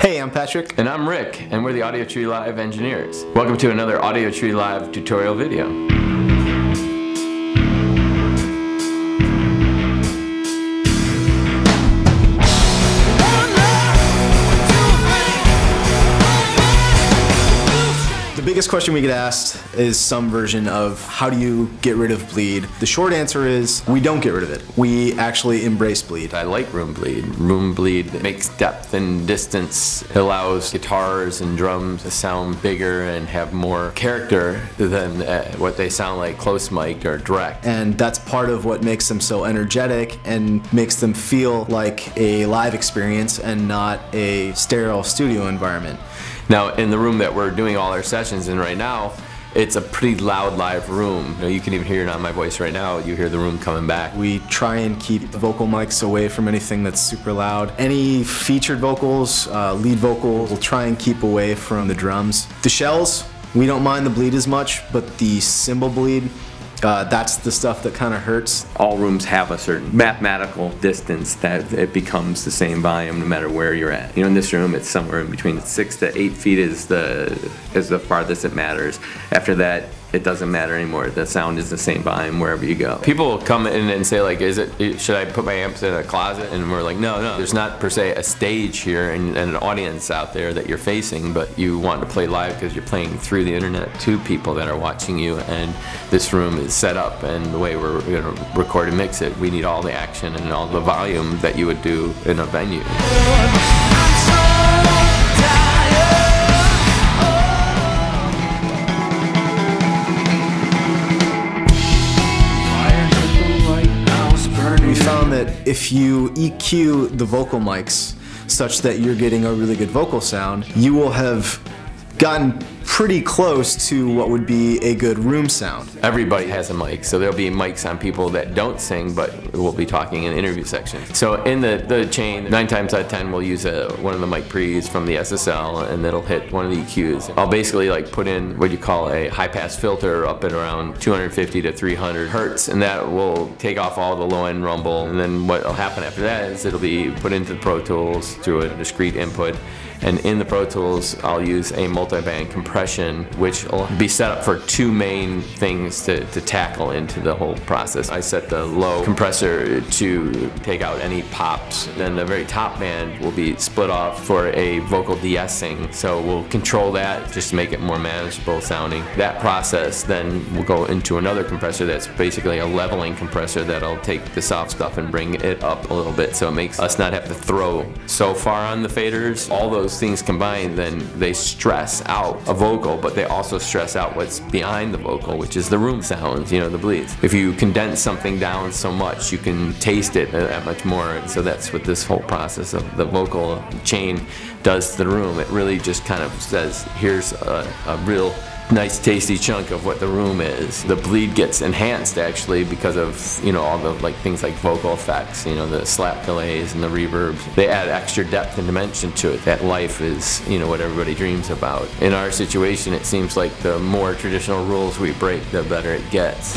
Hey, I'm Patrick. And I'm Rick, and we're the Audiotree Live engineers. Welcome to another Audiotree Live tutorial video. The biggest question we get asked is some version of how do you get rid of bleed? The short answer is we don't get rid of it. We actually embrace bleed. I like room bleed. Room bleed makes depth and distance. It allows guitars and drums to sound bigger and have more character than what they sound like close mic'd or direct. And that's part of what makes them so energetic and makes them feel like a live experience and not a sterile studio environment. Now, in the room that we're doing all our sessions in right now, it's a pretty loud live room. You can even hear it on my voice right now. You hear the room coming back. We try and keep the vocal mics away from anything that's super loud. Any featured vocals, lead vocals, we'll try and keep away from the drums. The shells, we don't mind the bleed as much, but the cymbal bleed, that's the stuff that kind of hurts. All rooms have a certain mathematical distance that it becomes the same volume no matter where you're at. You know, in this room it's somewhere in between 6 to 8 feet is the farthest it matters. After that, it doesn't matter anymore. The sound is the same volume wherever you go. People come in and say like, should I put my amps in a closet? And we're like, no. There's not per se a stage here and an audience out there that you're facing, but you want to play live because you're playing through the internet to people that are watching you, and this room is set up, and the way we're going to record and mix it, we need all the action and all the volume that you would do in a venue. We found that if you EQ the vocal mics such that you're getting a really good vocal sound, you will have gotten pretty close to what would be a good room sound. Everybody has a mic, so there'll be mics on people that don't sing, but we'll be talking in interview sections. So in the chain, 9 times out of 10 we'll use one of the mic pre's from the SSL, and it'll hit one of the EQs. I'll basically like put in what you call a high-pass filter up at around 250 to 300 hertz, and that will take off all the low-end rumble. And then what will happen after that is it'll be put into the Pro Tools through a discrete input. And in the Pro Tools, I'll use a multi-band compression, which will be set up for 2 main things to tackle into the whole process. I set the low compressor to take out any pops. Then the very top band will be split off for a vocal de-essing. So we'll control that just to make it more manageable sounding. That process then will go into another compressor that's basically a leveling compressor that'll take the soft stuff and bring it up a little bit, so it makes us not have to throw so far on the faders. All those things combined, then they stress out a vocal, but they also stress out what's behind the vocal, which is the room sounds, you know, the bleeds. If you condense something down so much, you can taste it that much more. And so that's what this whole process of the vocal chain does to the room. It really just kind of says, here's a real nice tasty chunk of what the room is. The bleed gets enhanced actually because of, you know, all the like things like vocal effects, you know, the slap delays and the reverbs. They add extra depth and dimension to it. That life is, you know, what everybody dreams about. In our situation, it seems like the more traditional rules we break, the better it gets.